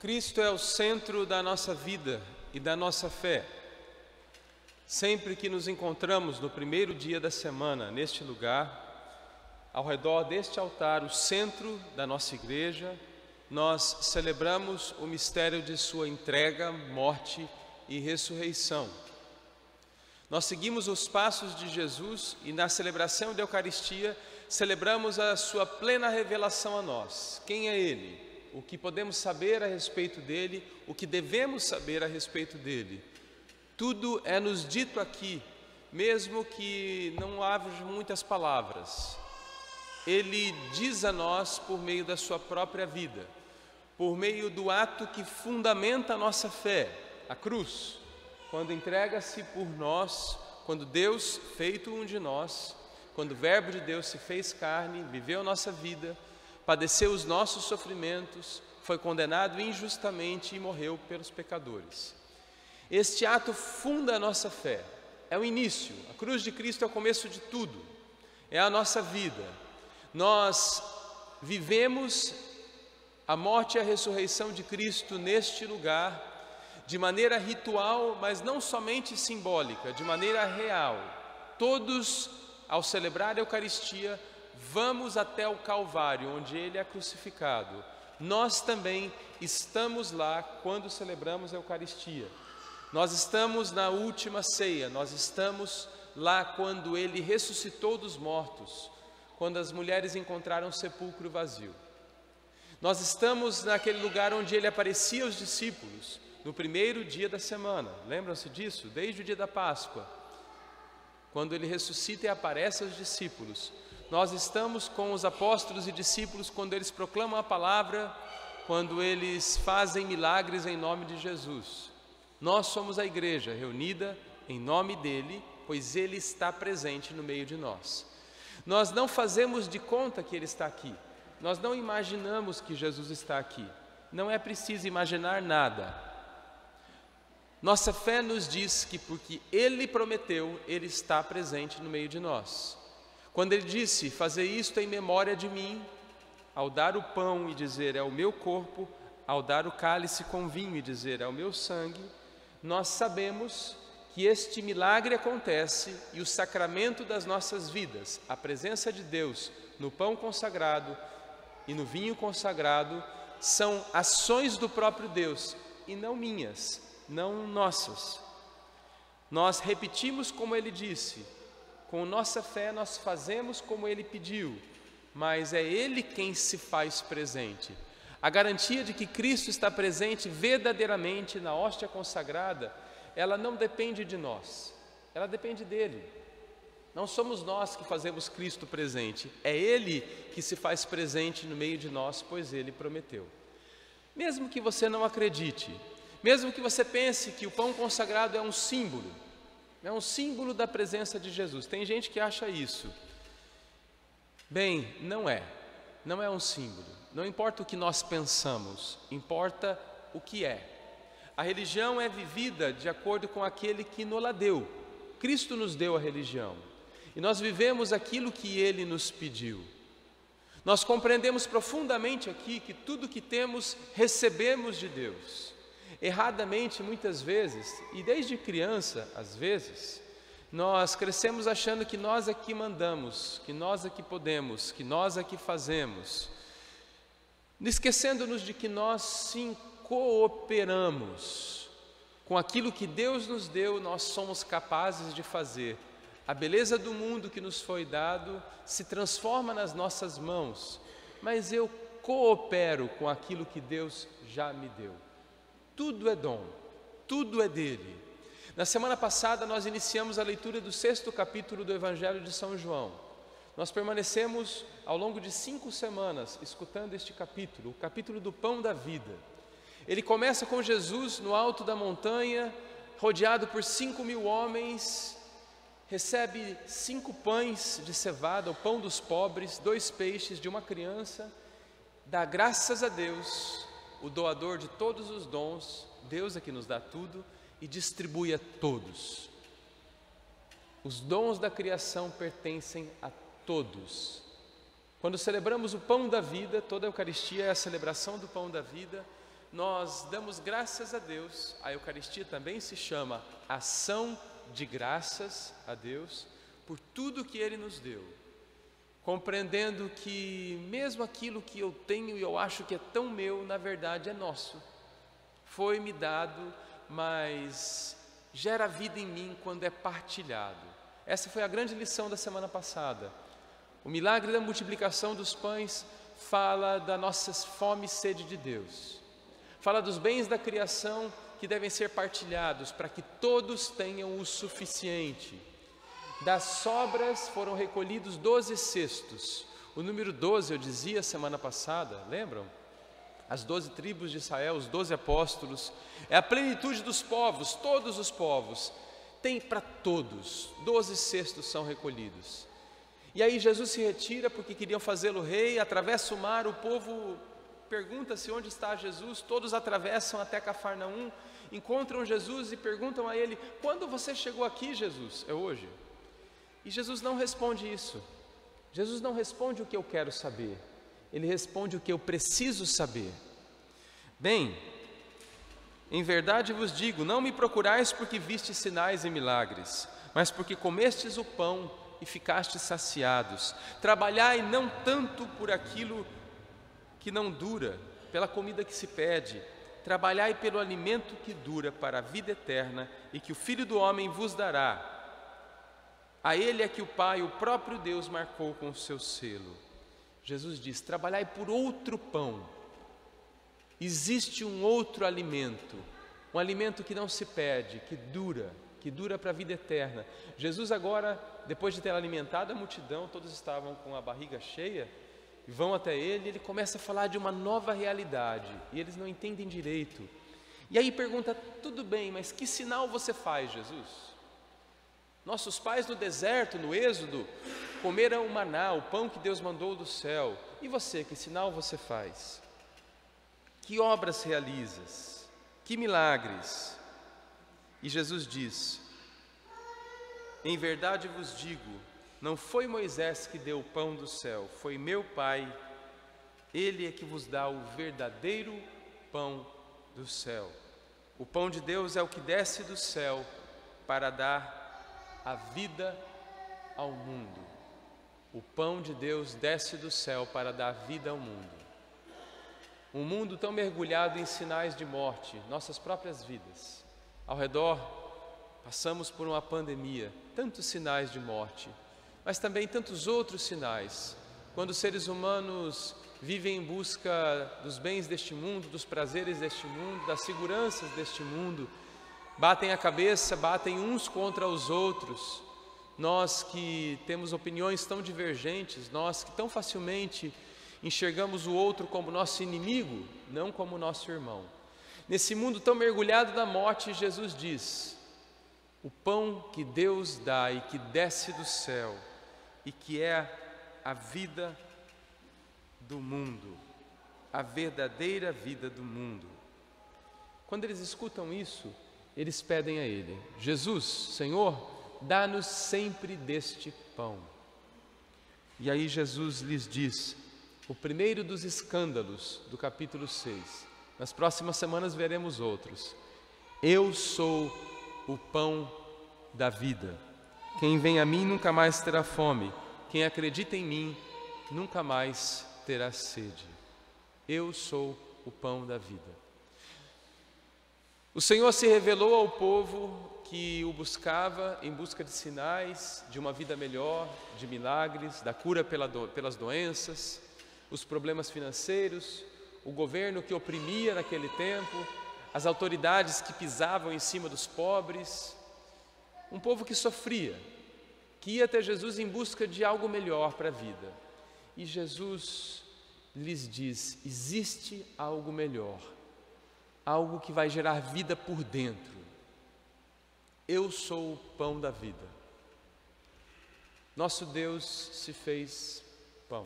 Cristo é o centro da nossa vida e da nossa fé. Sempre que nos encontramos no primeiro dia da semana, neste lugar, ao redor deste altar, o centro da nossa igreja, nós celebramos o mistério de sua entrega, morte e ressurreição. Nós seguimos os passos de Jesus e na celebração da Eucaristia celebramos a sua plena revelação a nós. Quem é Ele? O que podemos saber a respeito dele, o que devemos saber a respeito dele. Tudo é nos dito aqui, mesmo que não haja muitas palavras. Ele diz a nós por meio da sua própria vida, por meio do ato que fundamenta a nossa fé, a cruz, quando entrega-se por nós, quando Deus, feito um de nós, quando o Verbo de Deus se fez carne, viveu a nossa vida, padeceu os nossos sofrimentos, foi condenado injustamente e morreu pelos pecadores. Este ato funda a nossa fé, é o início, a cruz de Cristo é o começo de tudo, é a nossa vida. Nós vivemos a morte e a ressurreição de Cristo neste lugar, de maneira ritual, mas não somente simbólica, de maneira real. Todos, ao celebrar a Eucaristia, vamos até o Calvário, onde Ele é crucificado. Nós também estamos lá quando celebramos a Eucaristia. Nós estamos na última ceia, nós estamos lá quando Ele ressuscitou dos mortos, quando as mulheres encontraram o sepulcro vazio. Nós estamos naquele lugar onde Ele aparecia aos discípulos, no primeiro dia da semana. Lembram-se disso? Desde o dia da Páscoa, quando Ele ressuscita e aparece aos discípulos. Nós estamos com os apóstolos e discípulos quando eles proclamam a palavra, quando eles fazem milagres em nome de Jesus. Nós somos a igreja reunida em nome dEle, pois Ele está presente no meio de nós. Nós não fazemos de conta que Ele está aqui. Nós não imaginamos que Jesus está aqui. Não é preciso imaginar nada. Nossa fé nos diz que porque Ele prometeu, Ele está presente no meio de nós. Quando Ele disse, fazer isto em memória de mim, ao dar o pão e dizer, é o meu corpo, ao dar o cálice com vinho e dizer, é o meu sangue, nós sabemos que este milagre acontece e o sacramento das nossas vidas, a presença de Deus no pão consagrado e no vinho consagrado, são ações do próprio Deus e não minhas, não nossas. Nós repetimos como Ele disse, com nossa fé nós fazemos como Ele pediu, mas é Ele quem se faz presente. A garantia de que Cristo está presente verdadeiramente na hóstia consagrada, ela não depende de nós, ela depende dEle. Não somos nós que fazemos Cristo presente, é Ele que se faz presente no meio de nós, pois Ele prometeu. Mesmo que você não acredite, mesmo que você pense que o pão consagrado é um símbolo da presença de Jesus. Tem gente que acha isso. Bem, não é um símbolo. Não importa o que nós pensamos, importa o que é. A religião é vivida de acordo com aquele que nos deu. Cristo nos deu a religião. E nós vivemos aquilo que Ele nos pediu. Nós compreendemos profundamente aqui que tudo que temos, recebemos de Deus. Erradamente, muitas vezes, e desde criança, às vezes, nós crescemos achando que nós aqui mandamos, que nós aqui podemos, que nós aqui fazemos, esquecendo-nos de que nós sim cooperamos com aquilo que Deus nos deu, nós somos capazes de fazer. A beleza do mundo que nos foi dado se transforma nas nossas mãos, mas eu coopero com aquilo que Deus já me deu. Tudo é dom, tudo é dele. Na semana passada nós iniciamos a leitura do 6º capítulo do Evangelho de São João. Nós permanecemos ao longo de 5 semanas escutando este capítulo, o capítulo do pão da vida. Ele começa com Jesus no alto da montanha, rodeado por 5.000 homens, recebe 5 pães de cevada, o pão dos pobres, 2 peixes de uma criança, dá graças a Deus, o doador de todos os dons, Deus é que nos dá tudo, e distribui a todos. Os dons da criação pertencem a todos. Quando celebramos o pão da vida, toda a Eucaristia é a celebração do pão da vida, nós damos graças a Deus. A Eucaristia também se chama ação de graças a Deus por tudo que Ele nos deu, compreendendo que mesmo aquilo que eu tenho e eu acho que é tão meu, na verdade é nosso, foi-me dado, mas gera vida em mim quando é partilhado. Essa foi a grande lição da semana passada. O milagre da multiplicação dos pães fala da nossa fome e sede de Deus, fala dos bens da criação que devem ser partilhados para que todos tenham o suficiente. Das sobras foram recolhidos 12 cestos. O número 12 eu dizia semana passada, lembram? As 12 tribos de Israel, os 12 apóstolos, é a plenitude dos povos, todos os povos. Tem para todos, 12 cestos são recolhidos. E aí Jesus se retira porque queriam fazê-lo rei, atravessa o mar, o povo pergunta-se onde está Jesus, todos atravessam até Cafarnaum, encontram Jesus e perguntam a ele: quando você chegou aqui, Jesus? É hoje. E Jesus não responde isso. Jesus não responde o que eu quero saber, Ele responde o que eu preciso saber. Bem, em verdade vos digo, não me procurais porque vistes sinais e milagres, mas porque comestes o pão e ficastes saciados. Trabalhai não tanto por aquilo que não dura, pela comida que se pede, trabalhai pelo alimento que dura para a vida eterna e que o Filho do Homem vos dará. A Ele é que o Pai, o próprio Deus, marcou com o seu selo. Jesus diz: trabalhai por outro pão. Existe um outro alimento, um alimento que não se perde, que dura para a vida eterna. Jesus agora, depois de ter alimentado a multidão, todos estavam com a barriga cheia, e vão até Ele, Ele começa a falar de uma nova realidade, e eles não entendem direito. E aí pergunta: tudo bem, mas que sinal você faz, Jesus? Nossos pais no deserto, no Êxodo, comeram o maná, o pão que Deus mandou do céu. E você, que sinal você faz? Que obras realizas? Que milagres? E Jesus diz: em verdade vos digo, não foi Moisés que deu o pão do céu, foi meu Pai. Ele é que vos dá o verdadeiro pão do céu. O pão de Deus é o que desce do céu para dar a vida ao mundo. O pão de Deus desce do céu para dar vida ao mundo. Um mundo tão mergulhado em sinais de morte, nossas próprias vidas. Ao redor, passamos por uma pandemia, tantos sinais de morte, mas também tantos outros sinais. Quando os seres humanos vivem em busca dos bens deste mundo, dos prazeres deste mundo, das seguranças deste mundo, batem a cabeça, batem uns contra os outros. Nós que temos opiniões tão divergentes, nós que tão facilmente enxergamos o outro como nosso inimigo, não como nosso irmão. Nesse mundo tão mergulhado na morte, Jesus diz: o pão que Deus dá e que desce do céu e que é a vida do mundo, a verdadeira vida do mundo. Quando eles escutam isso, eles pedem a Ele: Jesus, Senhor, dá-nos sempre deste pão. E aí Jesus lhes diz o primeiro dos escândalos do capítulo 6. Nas próximas semanas veremos outros. Eu sou o pão da vida. Quem vem a mim nunca mais terá fome. Quem acredita em mim nunca mais terá sede. Eu sou o pão da vida. O Senhor se revelou ao povo que o buscava em busca de sinais, de uma vida melhor, de milagres, da cura pelas doenças, os problemas financeiros, o governo que oprimia naquele tempo, as autoridades que pisavam em cima dos pobres, um povo que sofria, que ia até Jesus em busca de algo melhor para a vida. E Jesus lhes diz: existe algo melhor, algo que vai gerar vida por dentro. Eu sou o pão da vida. Nosso Deus se fez pão.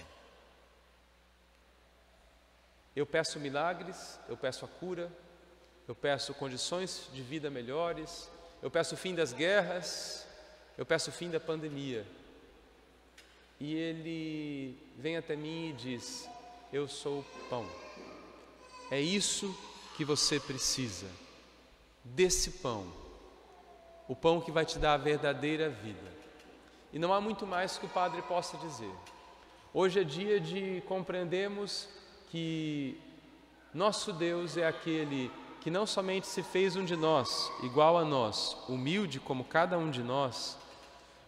Eu peço milagres, eu peço a cura, eu peço condições de vida melhores, eu peço o fim das guerras, eu peço o fim da pandemia. E Ele vem até mim e diz: eu sou o pão. É isso que você precisa desse pão, o pão que vai te dar a verdadeira vida. E não há muito mais que o Padre possa dizer. Hoje é dia de compreendermos que nosso Deus é aquele que não somente se fez um de nós, igual a nós, humilde como cada um de nós,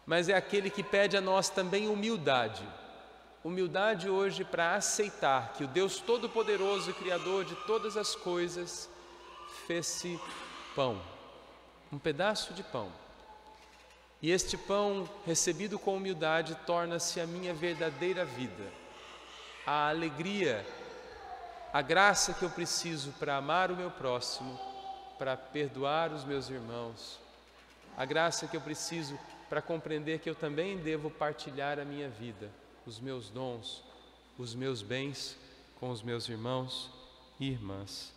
mas é aquele que pede a nós também humildade. Humildade hoje para aceitar que o Deus Todo-Poderoso e Criador de todas as coisas fez-se pão, um pedaço de pão. E este pão, recebido com humildade, torna-se a minha verdadeira vida, a alegria, a graça que eu preciso para amar o meu próximo, para perdoar os meus irmãos, a graça que eu preciso para compreender que eu também devo partilhar a minha vida, os meus dons, os meus bens com os meus irmãos e irmãs.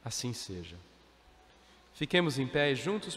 Assim seja. Fiquemos em pé juntos.